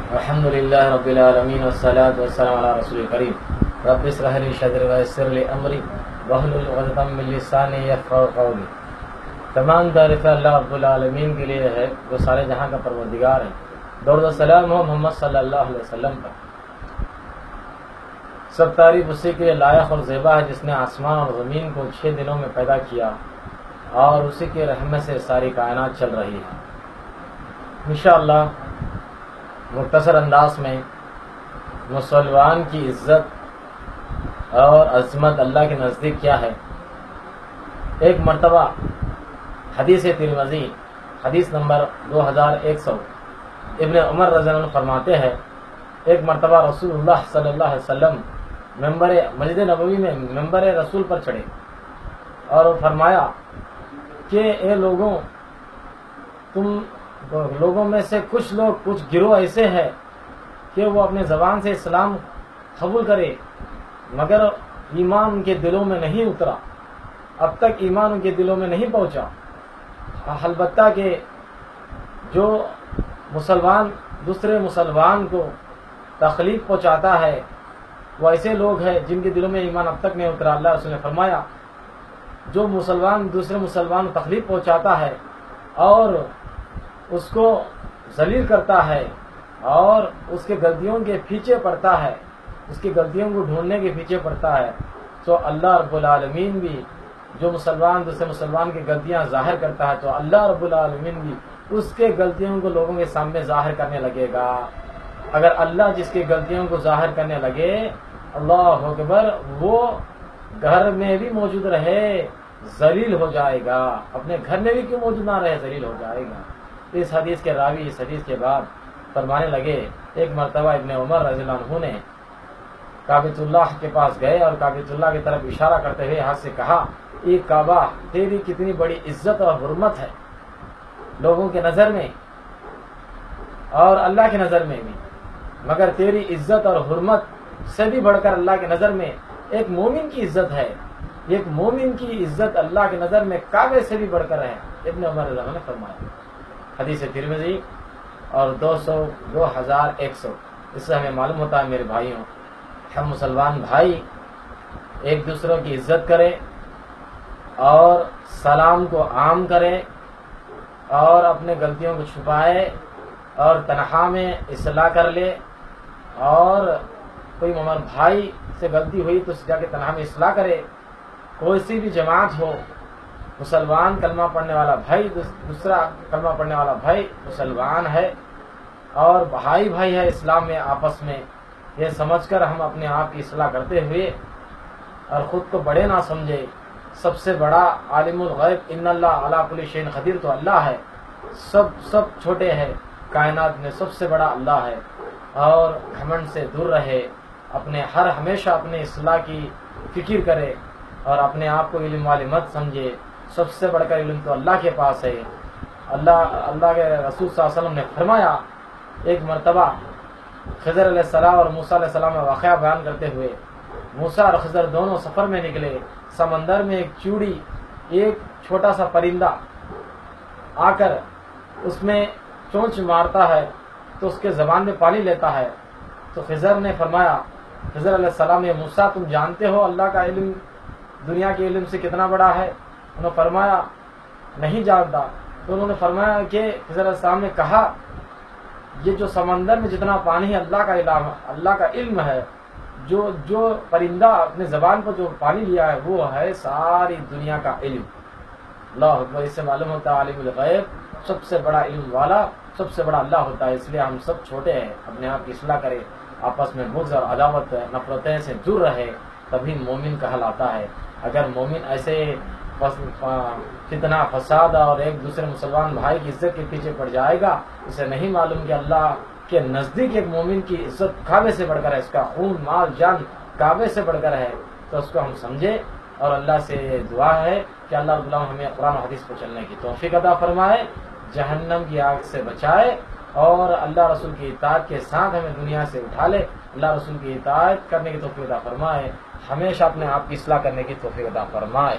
الحمد للہ رب العالمین والصلاة والسلام علی رسول کریم رب اشرح لی صدری ویسر لی امری واحلل عقدۃ من لسانی یفقہوا قولی۔ تمام تعریف اللہ رب العالمین کے لیے ہے جو سارے جہاں کا پروردگار ہے۔ درود و سلام ہو محمد صلی اللہ علیہ وسلم پر۔ سب تعریف اسی کے لیے لائق اور زیبا ہے جس نے آسمان اور زمین کو 6 دنوں میں پیدا کیا اور اسی کے رحمت سے ساری کائنات چل رہی ہے۔ انشاءاللہ مختصر انداز میں مسلمان کی عزت اور عظمت اللہ کے نزدیک کیا ہے۔ ایک مرتبہ حدیث ترمذی حدیث نمبر 2100 ابن عمر رضی اللہ عنہ فرماتے ہیں، ایک مرتبہ رسول اللہ صلی اللہ علیہ وسلم مسجد نبوی میں ممبر رسول پر چڑھے اور فرمایا کہ اے لوگوں، تم لوگوں میں سے کچھ گروہ ایسے ہیں کہ وہ اپنے زبان سے اسلام قبول کرے مگر ایمان ان کے دلوں میں نہیں اترا، اب تک ایمان ان کے دلوں میں نہیں پہنچا۔ البتہ کہ جو مسلمان دوسرے مسلمان کو تکلیف پہنچاتا ہے وہ ایسے لوگ ہیں جن کے دلوں میں ایمان اب تک نہیں اترا۔ اللہ رسول نے فرمایا جو مسلمان دوسرے مسلمان کو تکلیف پہنچاتا ہے اور اس کو ذلیل کرتا ہے اور اس کے غلطیوں کے پیچھے پڑتا ہے، اس کی غلطیوں کو ڈھونڈنے کے پیچھے پڑتا ہے، تو اللہ رب العالمین بھی جو مسلمان دوسرے مسلمان کی غلطیاں ظاہر کرتا ہے تو اللہ رب العالمین بھی اس کے غلطیوں کو لوگوں کے سامنے ظاہر کرنے لگے گا۔ اگر اللہ جس کی غلطیوں کو ظاہر کرنے لگے، اللہ اکبر، وہ گھر میں بھی موجود رہے ذلیل ہو جائے گا، اپنے گھر میں بھی کیوں موجود نہ رہے ذلیل ہو جائے گا۔ اس حدیث کے راوی اس حدیث کے بعد فرمانے لگے، ایک مرتبہ ابن عمر رضی اللہ عنہ نے کعبۃ اللہ کے پاس گئے اور کعبۃ اللہ کی طرف اشارہ کرتے ہوئے ہاتھ سے کہا، یہ کعبہ تیری کتنی بڑی عزت اور حرمت ہے لوگوں کے نظر میں اور اللہ کی نظر میں بھی، مگر تیری عزت اور حرمت سے بھی بڑھ کر اللہ کی نظر میں ایک مومن کی عزت ہے، ایک مومن کی عزت اللہ کی نظر میں کعبے سے بھی بڑھ کر ہے۔ ابن عمر رضی اللہ عنہ نے فرمایا۔ حدیث ترمذی اور 2100 اس سے ہمیں معلوم ہوتا ہے میرے بھائیوں، ہم مسلمان بھائی ایک دوسروں کی عزت کریں اور سلام کو عام کریں اور اپنے غلطیوں کو چھپائے اور تنہا میں اصلاح کر لے، اور کوئی ہمارے بھائی سے غلطی ہوئی تو جا کے تنہا میں اصلاح کرے۔ کوئی سی بھی جماعت ہو، مسلمان کلمہ پڑھنے والا بھائی دوسرا کلمہ پڑھنے والا بھائی مسلمان ہے اور بھائی بھائی ہے اسلام میں، آپس میں یہ سمجھ کر ہم اپنے آپ کی اصلاح کرتے ہوئے اور خود کو بڑے نہ سمجھے۔ سب سے بڑا عالم الغیب ان اللہ علی کل شیء قدیر تو اللہ ہے، سب چھوٹے ہیں، کائنات میں سب سے بڑا اللہ ہے، اور گھمنڈ سے دور رہے، ہمیشہ اپنے اصلاح کی فکر کرے اور اپنے آپ کو علم والی مت سمجھے۔ سب سے بڑھ کر علم تو اللہ کے پاس ہے۔ اللہ کے رسول صلی اللہ علیہ وسلم نے فرمایا، ایک مرتبہ خضر علیہ السلام اور موسیٰ علیہ السلام کا واقعہ بیان کرتے ہوئے، موسیٰ اور خضر دونوں سفر میں نکلے، سمندر میں ایک چوڑی، ایک چھوٹا سا پرندہ آ کر اس میں چونچ مارتا ہے تو اس کے زبان میں پانی لیتا ہے، تو خضر نے فرمایا، خضر علیہ السلام نے، موسیٰ تم جانتے ہو اللہ کا علم دنیا کے علم سے کتنا بڑا ہے؟ انہوں نے فرمایا نہیں جانتا۔ تو انہوں نے فرمایا کہ خضر علیہ السلام نے کہا، یہ جو سمندر میں جتنا پانی ہے اللہ کا علم ہے، جو پرندہ اپنے زبان پر جو پانی لیا ہے وہ ہے ساری دنیا کا علم۔ اللہ اکبر، اس سے معلوم ہوتا ہے عالم الغیب سب سے بڑا علم والا سب سے بڑا اللہ ہوتا ہے۔ اس لیے ہم سب چھوٹے ہیں، اپنے آپ کی اصلاح کرے، آپس میں بغض اور عداوت نفرتیں سے دور رہے، تبھی مومن کہلاتا ہے۔ اگر مومن ایسے فتنہ فساد اور ایک دوسرے مسلمان بھائی کی عزت کے پیچھے پڑ جائے گا، اسے نہیں معلوم کہ اللہ کے نزدیک ایک مومن کی عزت کعبے سے بڑھ کر ہے، اس کا خون مال جان کعبے سے بڑھ کر ہے، تو اس کو ہم سمجھے اور اللہ سے دعا ہے کہ اللہ رب العالمین ہمیں قرآن و حدیث پر چلنے کی توفیق عطا فرمائے، جہنم کی آگ سے بچائے اور اللہ رسول کی اطاعت کے ساتھ ہمیں دنیا سے اٹھا لے، اللہ رسول کی اطاعت کرنے کی توفیق عطا فرمائے، ہمیشہ اپنے آپ کی اصلاح کرنے کی توفیق عطا فرمائے۔